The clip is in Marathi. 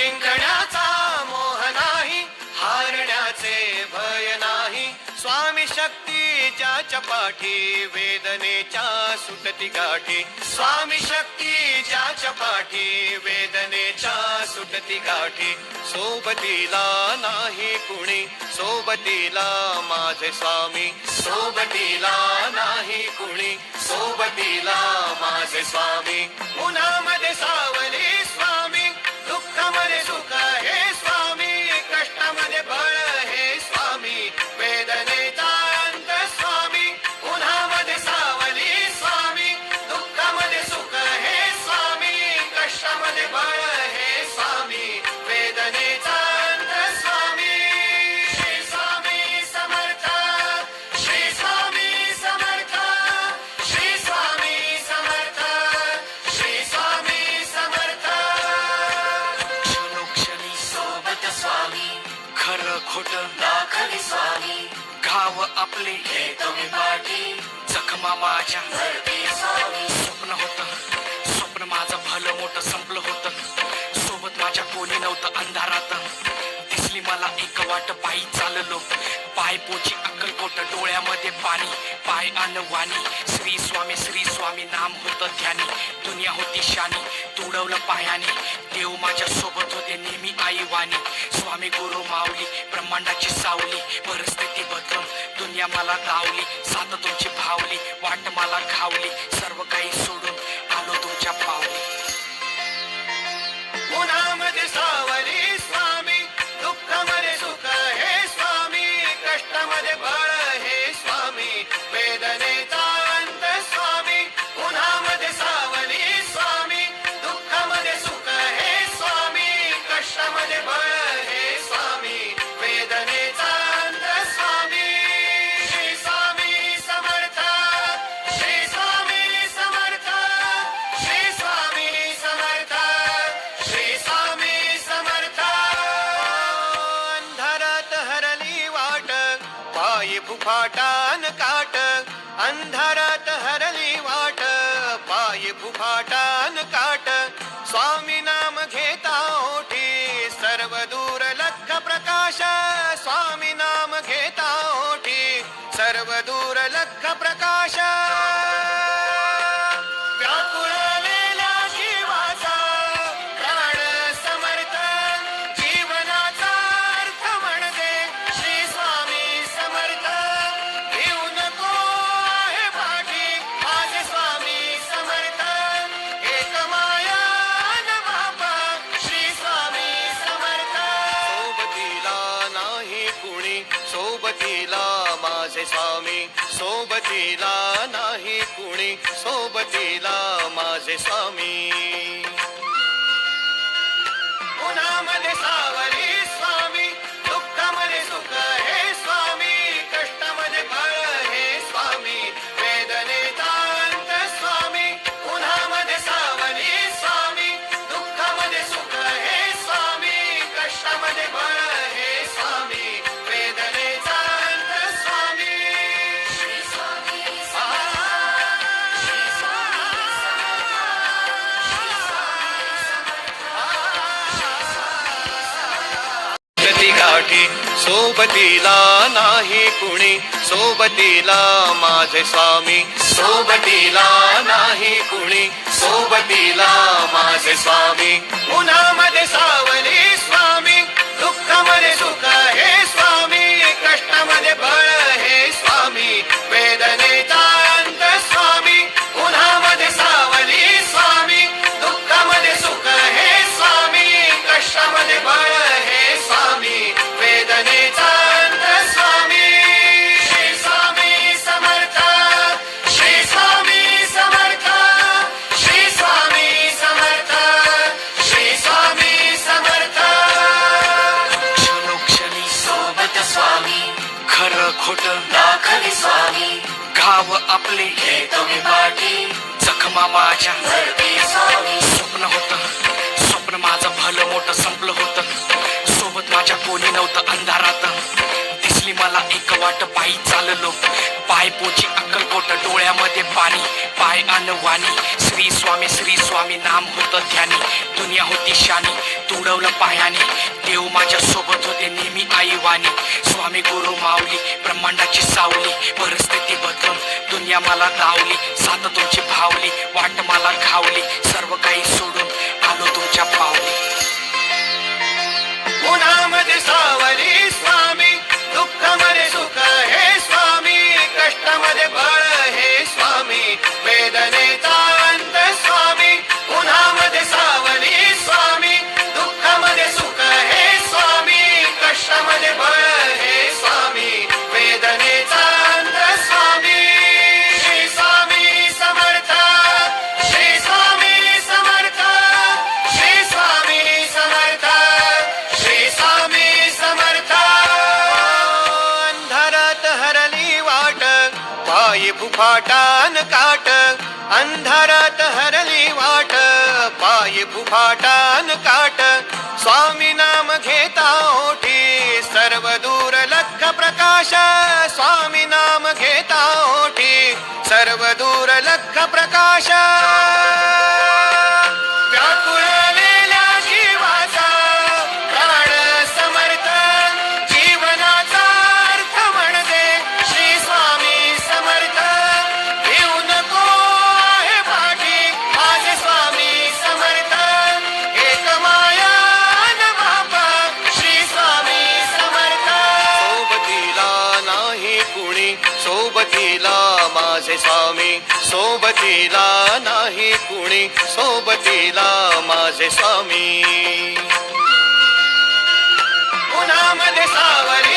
जिंकण्याचा मोह नाही, हारण्याचे भय नाही. स्वामी शक्ती ज्याच्या पाठी, वेदनेच्या सुटती गाठी. स्वामी शक्ती ज्याच्या पाठी, वेदनेच्या सुटती गाठी. सोबतीला नाही कुणी, सोबतीला माझे स्वामी. सोबतीला नाही कुणी, सोबतीला माझे स्वामी. उन्हामध्ये सावली स्वामी, दुःखामध्ये सुख हे स्वामी, कष्टामध्ये बळ हे स्वामी, वेदनेचा अंत स्वामी. उन्हामध्ये सावली स्वामी, दुःखामध्ये सुख हे स्वामी, कष्टामध्ये बळ हे स्वामी, वेदनेचा अंत स्वामी. श्री स्वामी समर्थ, श्री स्वामी समर्थ, श्री स्वामी समर्थ, श्री स्वामी समर्थ. क्षणोक्षणी सोबत स्वामी, खरं खोट दाखवी स्वामी, गाव आपले घेतो मी पाठी, जखमा माझ्या भरती स्वामी. स्वप्न होतं, स्वप्न माझं भलं मोठं संपलं होतं. सोबत माझ्या कोणी नव्हतं अंधारात. दिसली मला एक वाट, पायी चाललो, पाय पोची अक्कलकोट, डोळ्यामध्ये पाणी, पाय अनवाणी. श्री स्वामी नाम होतं ध्यानी. दुनिया होती शानी, तुडवलं पायाने. देव माझ्या सोबत होते नेहमी आई वाणी. स्वामी गुरु माऊली, ब्रह्मांडाची सावली. परिस्थिती बदलून दुनिया मला धावली. साथ तुमची भावली, वाट मला घावली. सर्व काही सोडून आलो तुमच्या पावली. उन्हामध्ये सावली स्वामी, दुःखामध्ये सुख हे स्वामी, कष्टामध्ये बळ हे स्वामी, वेदनेचा अंत स्वामी. उन्हामध्ये सावली स्वामी, दुःखामध्ये सुख हे स्वामी, कष्टामध्ये बळ हे स्वामी, वेदनेचा अंत स्वामी. श्री स्वामी समर्थ, श्री स्वामी समर्थ, श्री स्वामी समर्थ, श्री स्वामी समर्थ. अंधारात हरली वाट, पायी फुफाटान काट. अंधारात हरली वाट, पायी फुफाटान काट. स्वामी नाम घेता ओठी, सर्व दूर लख प्रकाश. स्वामी नाम घेता ओठी, सर्व दूर लख प्रकाश. व्याकुळलेल्या जीवाचा प्राण समर्थ, जीवनाचा अर्थ म्हणजे श्री स्वामी समर्थ. घेऊ नको आहे पाठी, माझे स्वामी समर्थ. एक माया न बापा, श्री स्वामी समर्थ. सोबतीला नाही कुणी, सोबतीला माझे स्वामी. सोबतीला नाही कुणी, सोबतीला माझे स्वामी. उन्हामध्ये सावली स्वामी, दुःखामध्ये सुख हे स्वामी, कष्टामध्ये बळ हे स्वामी, वेदनेचा अंत स्वामी. उन्हामध्ये सावली स्वामी, दुःखामध्ये सुख हे स्वामी, कष्टामध्ये बळ हे स्वामी, वेदनेचा अंत स्वामी. श्री स्वामी आ, श्री स्वामी समर्थ, श्री स्वामी समर्थ. प्रति गाठी. सोबतीला नाही कुणी, सोबतीला माझे स्वामी. सोबतीला नाही कुणी, सोबतीला माझे स्वामी. उन्हामध्ये सावली स्वामी, दुःखामध्ये सुख हे स्वामी, कष्टामध्ये बळ हे स्वामी, वेदनेचा अंत स्वामी. उन्हामध्ये सावली स्वामी, दुःखामध्ये सुख हे स्वामी, कष्टामध्ये बळ हे स्वामी, वेदनेचा अंत स्वामी. श्री स्वामी समर्थ, श्री स्वामी समर्थ, श्री स्वामी समर्थ, श्री स्वामी समर्थ. क्षणोक्षणी सोबत स्वामी, खरं खोट दाखवी स्वामी, गाव आपले घेतो मी पाठी, जखमा माझ्या भरती स्वामी. स्वप्न होतं, स्वप्न माझं भलं मोठं संपलं होतं. सोबत माझ्या कोणी नव्हतं अंधारात. दिसली मला एक वाट, पायी चाललो, पाय पोची अक्कलकोट डोळ्यामध्ये पाणी पाय अनवाणी श्री स्वामी नाम होतं ध्यानी दुनिया होती शानी तुडवलं पायाने देव माझ्या सोबत होते नेहमी आई वाणी स्वामी गुरु माऊली ब्रह्मांडाची सावली परिस्थिती बदलून दुनिया मला धावली साथ तुमची भावली वाट मला घावली सर्व काही सोडून आलो तुमच्या पावली उन्हामध्ये सावली स्वामी दुःखामध्ये सुख हे स्वामी कष्टामध्ये बळ हे स्वामी वेदनेचा अंत स्वामी उन्हामध्ये सावली स्वामी दुःखामध्ये सुख हे स्वामी कष्टामध्ये बळ हे स्वामी वेदनेचा अंत स्वामी श्री स्वामी समर्थ श्री स्वामी समर्थ श्री स्वामी समर्थ श्री स्वामी समर्थ अंधारात हरली वाट पायी फुफाटान काट अंधारात हरली वाट पायी फुफाटान काट स्वामी नाम घेता ओठी सर्व दूर लख प्रकाश स्वामी नाम घेता ओठी सर्व दूर लख प्रकाश व्याकुळलेल्या जीवाचा प्राण समर्थ जीवनाचा अर्थ म्हणजे श्री स्वामी समर्थ घेऊ नको आहे पाठी माझे स्वामी समर्थ एक माया न बापा श्री स्वामी समर्थ सोबतीला नाही कुणी सोबतीला माझे स्वामी सोबतीला नाही कुणी सोबतीला माझे स्वामी उन्हामध्ये सावली